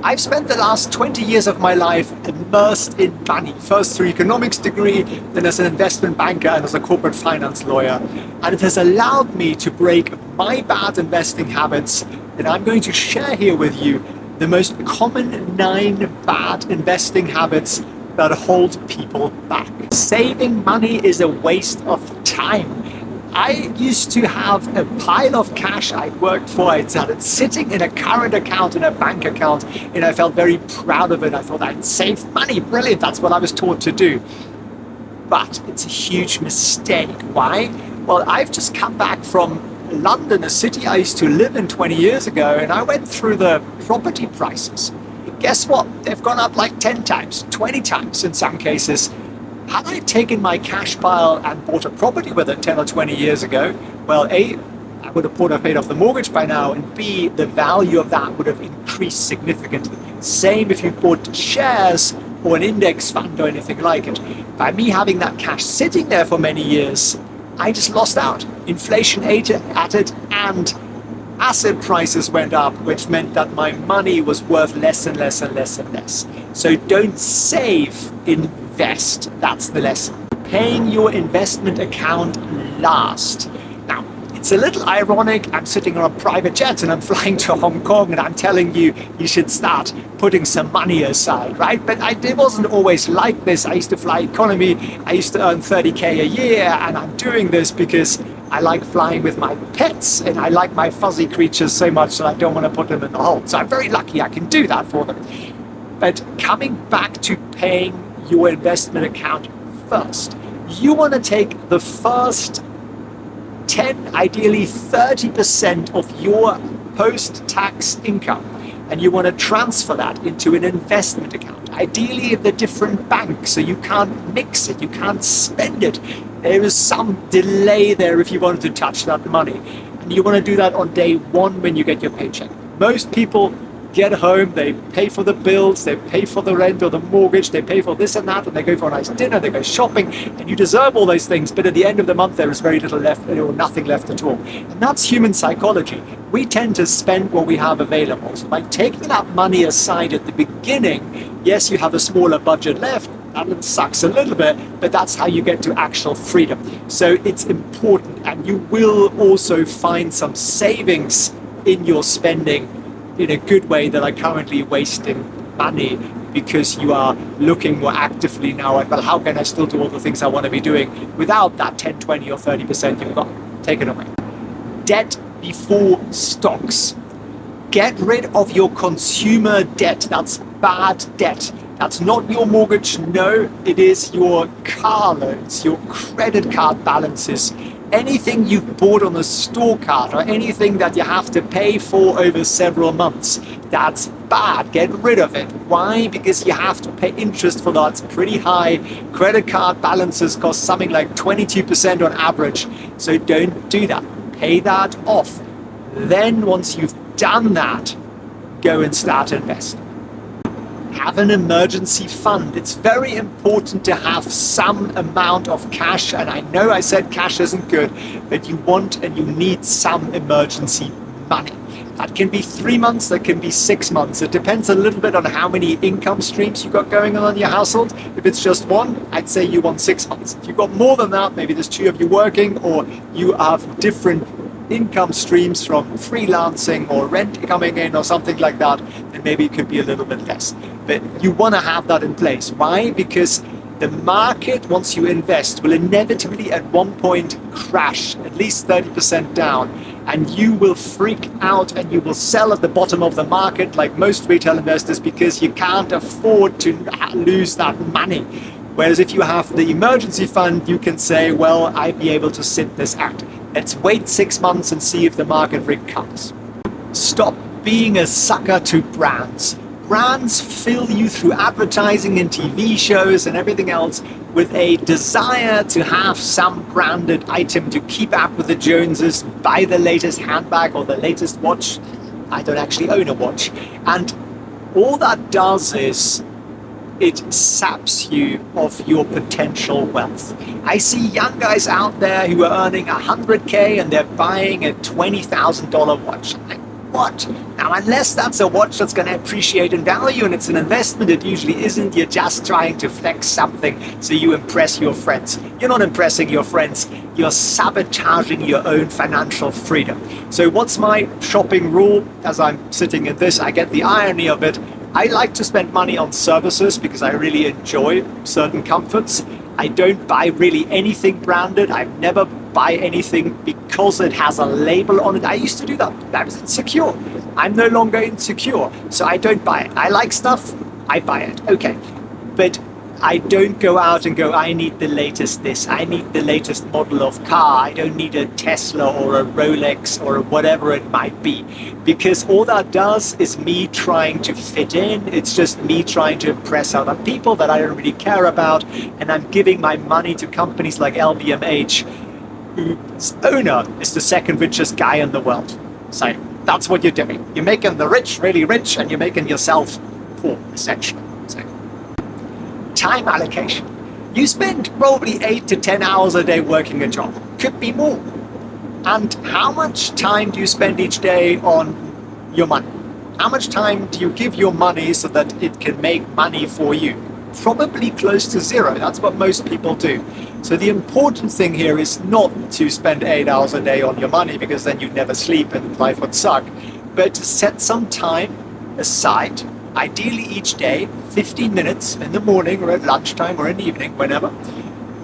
I've spent the last 20 years of my life immersed in money, first through economics degree, then as an investment banker and as a corporate finance lawyer. And it has allowed me to break my bad investing habits, and I'm going to share here with you the most common 9 bad investing habits that hold people back. Saving money is a waste of time. I used to have a pile of cash I worked for. I had it sitting in a current account, in a bank account, and I felt very proud of it. I thought I'd save money. Brilliant. That's what I was taught to do. But it's a huge mistake. Why? Well, I've just come back from London, a city I used to live in 20 years ago, and I went through the property prices. Guess what? They've gone up like 10 times, 20 times in some cases. Had I taken my cash pile and bought a property with it 10 or 20 years ago, well, A, I would have paid off the mortgage by now, and B, the value of that would have increased significantly. Same if you bought shares or an index fund or anything like it. By me having that cash sitting there for many years, I just lost out. Inflation ate at it, and asset prices went up, which meant that my money was worth less and less and less and less. So don't save, invest. That's the lesson. Paying your investment account last. Now, it's a little ironic. I'm sitting on a private jet and I'm flying to Hong Kong and I'm telling you, you should start putting some money aside, right? But it wasn't always like this. I used to fly economy. I used to earn 30K a year, and I'm doing this because I like flying with my pets and I like my fuzzy creatures so much that I don't want to put them in the hole. So I'm very lucky I can do that for them. But coming back to paying your investment account first, you want to take the first 10, ideally 30% of your post-tax income, and you want to transfer that into an investment account, ideally in the different banks, so you can't mix it, you can't spend it. There is some delay there if you wanted to touch that money, and you want to do that on day one when you get your paycheck. Most people get home, they pay for the bills, they pay for the rent or the mortgage, they pay for this and that, and they go for a nice dinner, they go shopping, and you deserve all those things, but at the end of the month there is very little left or nothing left at all. And that's human psychology. We tend to spend what we have available. So by taking that money aside at the beginning, yes, you have a smaller budget left, that sucks a little bit, but that's how you get to actual freedom. So it's important, and you will also find some savings in your spending in a good way that are currently wasting money, because you are looking more actively now at, well, how can I still do all the things I want to be doing without that 10, 20 or 30% you've got taken away. Debt before stocks. Get rid of your consumer debt. That's bad debt. That's not your mortgage. No, it is your car loans, your credit card balances, anything you've bought on a store card or anything that you have to pay for over several months. That's bad. Get rid of it. Why? Because you have to pay interest for that. It's pretty high. Credit card balances cost something like 22% on average. So don't do that. Pay that off. Then once you've done that, go and start investing. Have an emergency fund. It's very important to have some amount of cash, and I know I said cash isn't good, but you want and you need some emergency money. That can be 3 months, that can be 6 months. It depends a little bit on how many income streams you've got going on in your household. If it's just one, I'd say you want 6 months. If you've got more than that, maybe there's 2 of you working, or you have different income streams from freelancing or rent coming in or something like that, then maybe it could be a little bit less. But you want to have that in place. Why? Because the market, once you invest, will inevitably at one point crash, at least 30% down, and you will freak out and you will sell at the bottom of the market like most retail investors, because you can't afford to lose that money. Whereas if you have the emergency fund, you can say, well, I'd be able to sit this out. Let's wait 6 months and see if the market recovers. Stop being a sucker to brands. Brands fill you through advertising and TV shows and everything else with a desire to have some branded item to keep up with the Joneses, buy the latest handbag or the latest watch. I don't actually own a watch. And all that does is it saps you of your potential wealth. I see young guys out there who are earning 100K and they're buying a $20,000 watch. I'm like, What? Now, unless that's a watch that's going to appreciate in value and it's an investment, it usually isn't. You're just trying to flex something so you impress your friends. You're not impressing your friends. You're sabotaging your own financial freedom. So what's my shopping rule? As I'm sitting in this, I get the irony of it. I like to spend money on services because I really enjoy certain comforts. I don't buy really anything branded. I never buy anything because it has a label on it. I used to do that. I was insecure. I'm no longer insecure, so I don't buy it. I like stuff, I buy it. Okay. But I don't go out and go, I need the latest this, I need the latest model of car, I don't need a Tesla or a Rolex or whatever it might be. Because all that does is me trying to fit in, it's just me trying to impress other people that I don't really care about, and I'm giving my money to companies like LVMH, whose owner is the second richest guy in the world. So that's what you're doing. You're making the rich really rich, and you're making yourself poor, essentially. So, time allocation. You spend probably 8 to 10 hours a day working a job. Could be more. And how much time do you spend each day on your money? How much time do you give your money so that it can make money for you? Probably close to zero. That's what most people do. So the important thing here is not to spend 8 hours a day on your money, because then you'd never sleep and life would suck, but to set some time aside, ideally each day, 15 minutes in the morning or at lunchtime or in the evening, whenever,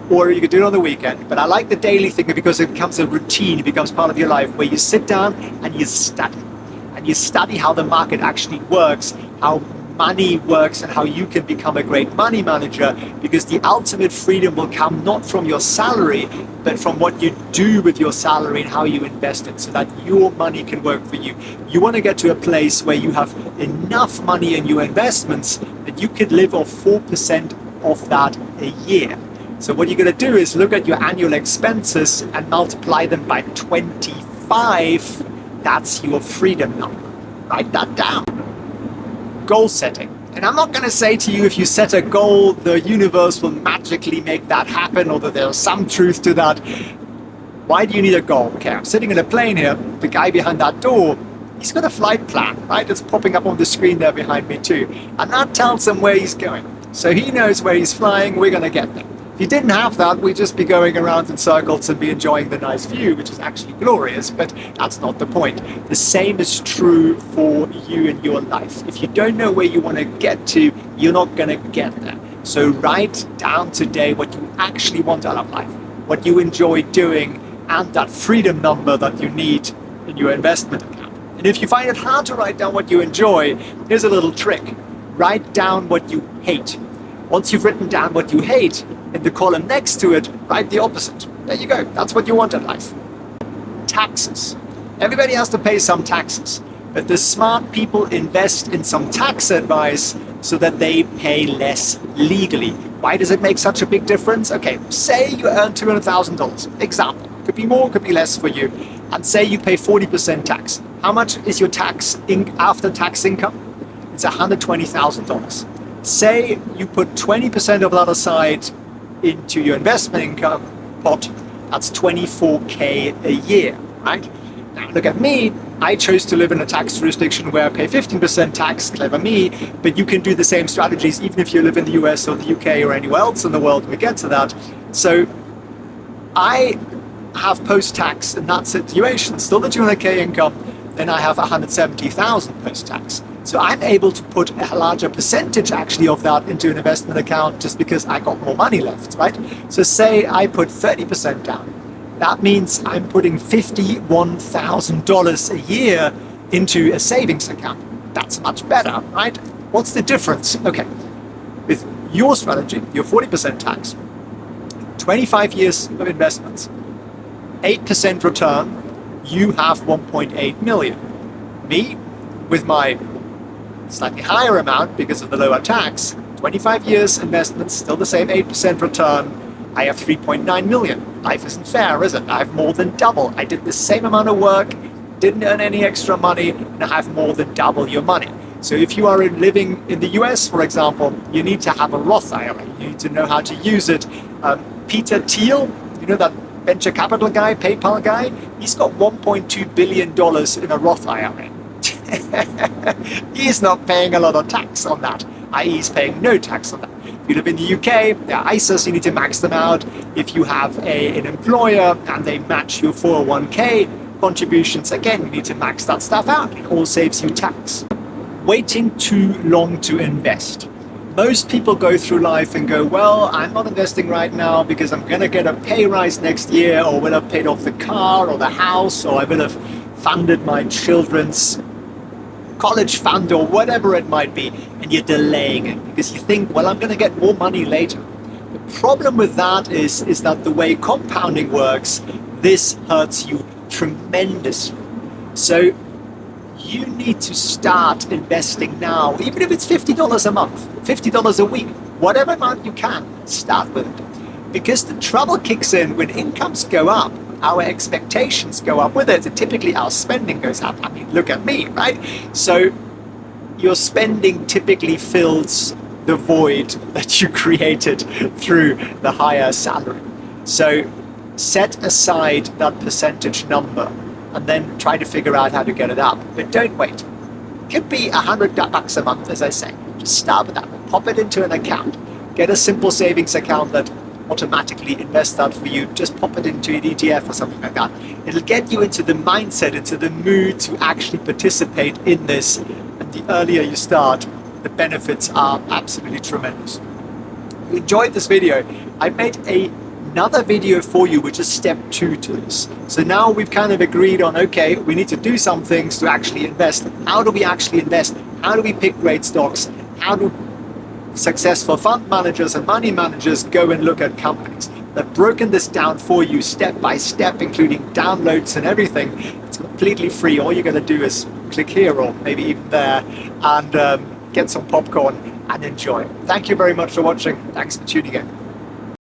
or you could do it on the weekend. But I like the daily thing because it becomes a routine, it becomes part of your life, where you sit down and you study. And you study how the market actually works, how money works, and how you can become a great money manager, because the ultimate freedom will come not from your salary, but from what you do with your salary and how you invest it so that your money can work for you. You want to get to a place where you have enough money in your investments that you could live off 4% of that a year. So what you're going to do is look at your annual expenses and multiply them by 25. That's your freedom number. Write that down. Goal setting. And I'm not going to say to you, if you set a goal, the universe will magically make that happen, or that there's some truth to that. Why do you need a goal? Okay, I'm sitting in a plane here. The guy behind that door, he's got a flight plan, right? It's popping up on the screen there behind me too. And that tells him where he's going. So he knows where he's flying. We're going to get there. If you didn't have that, we'd just be going around in circles and be enjoying the nice view, which is actually glorious, but that's not the point. The same is true for you in your life. If you don't know where you want to get to, you're not going to get there. So write down today what you actually want out of life, what you enjoy doing, and that freedom number that you need in your investment account. And if you find it hard to write down what you enjoy, here's a little trick. Write down what you hate. Once you've written down what you hate, in the column next to it, write the opposite. There you go. That's what you want in life. Taxes. Everybody has to pay some taxes, but the smart people invest in some tax advice so that they pay less legally. Why does it make such a big difference? Okay, say you earn $200,000. Example. Could be more, could be less for you. And say you pay 40% tax. How much is your tax after tax income? It's $120,000. Say you put 20% of that aside into your investment income pot, that's 24K a year, right? Now look at me, I chose to live in a tax jurisdiction where I pay 15% tax, clever me, but you can do the same strategies even if you live in the US or the UK or anywhere else in the world. We get to that. So I have post-tax in that situation, still the 200K income, then I have 170,000 post-tax. So I'm able to put a larger percentage actually of that into an investment account just because I got more money left, right? So say I put 30% down. That means I'm putting $51,000 a year into a savings account. That's much better, right? What's the difference? Okay, with your strategy, your 40% tax, 25 years of investments, 8% return, you have 1.8 million. Me, with my slightly higher amount because of the lower tax, 25 years investments, still the same 8% return, I have 3.9 million. Life isn't fair, is it? I have more than double. I did the same amount of work, didn't earn any extra money, and I have more than double your money. So if you are living in the US, for example, you need to have a Roth IRA. You need to know how to use it. Peter Thiel, you know that venture capital guy, PayPal guy, he's got $1.2 billion in a Roth IRA. He's not paying a lot of tax on that, i.e. he's paying no tax on that. If you live in the UK, there are ISAs, you need to max them out. If you have an employer and they match your 401k contributions, again, you need to max that stuff out. It all saves you tax. Waiting too long to invest. Most people go through life and go, well, I'm not investing right now because I'm going to get a pay rise next year, or will have paid off the car or the house, or I will have funded my children's college fund or whatever it might be, and you're delaying it because you think, well, I'm going to get more money later. The problem with that is that the way compounding works, this hurts you tremendously. So you need to start investing now, even if it's $50 a month, $50 a week, whatever amount you can, start with it. Because the trouble kicks in when incomes go up, our expectations go up with it, and typically our spending goes up. I mean, look at me, right? So your spending typically fills the void that you created through the higher salary. So set aside that percentage number and then try to figure out how to get it up. But don't wait. It could be $100 a month, as I say. Just start with that. Pop it into an account. Get a simple savings account that automatically invests that for you. Just pop it into an ETF or something like that. It'll get you into the mindset, into the mood to actually participate in this. And the earlier you start, the benefits are absolutely tremendous. If you enjoyed this video, I made another video for you, which is step 2 to this. So now we've kind of agreed on, okay, we need to do some things to actually invest. How do we actually invest? How do we pick great stocks? How do successful fund managers and money managers go and look at companies? They've broken this down for you step by step, including downloads and everything. It's completely free. All you're going to do is click here or maybe even there and get some popcorn and enjoy. Thank you very much for watching. Thanks for tuning in.